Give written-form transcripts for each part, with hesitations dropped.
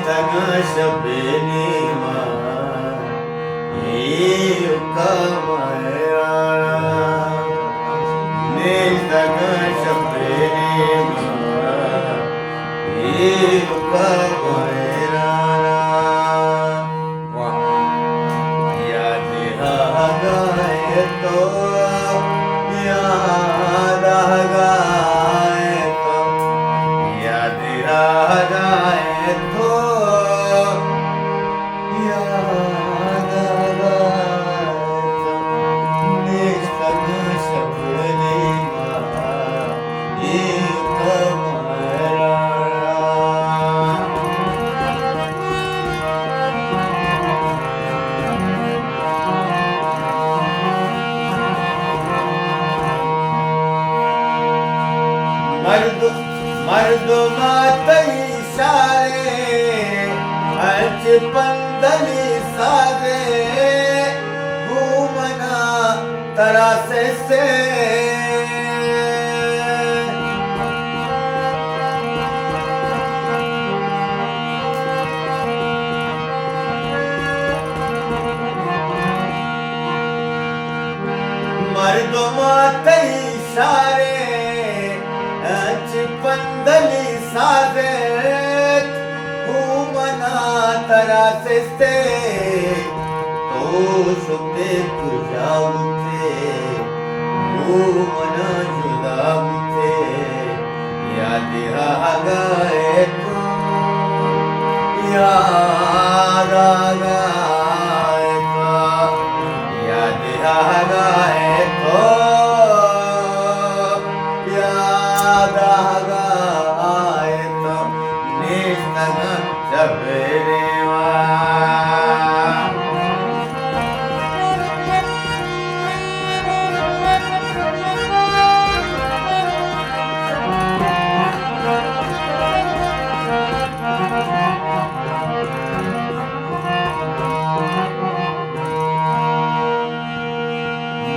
शबेनीमा युकामाया निस्तन शबेनीमा युकामाया याद आए तो याद आए तो याद आए तो याद आए तो निस्तन शबेनीमा युकामाया मर्द मातई सारे अच पंदली सारे घूमना तरासे से मर्द मातई सारे पंदली सादेत घूमना तरासे तो सुते तुझावते घूमना जुदावते याद आगाए तो याद आगाए तो याद आगाए तो याद आए तो निस्तन शबेनीमा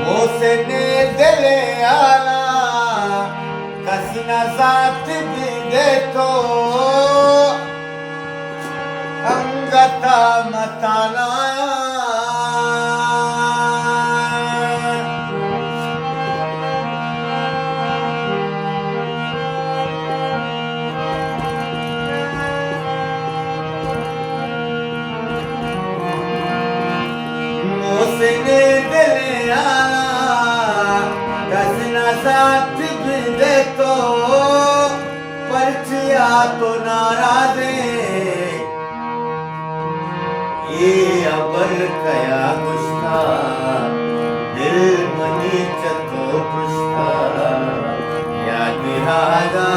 मोसने दिले आला कसिना साथ भी दे तो अंगता मताना मोसने दिले आला कसिना साथ भी दे तो परचिया तो नाराजे ये अबल कया गुस्ता दिल मनी चतो पुष्ता याद आगा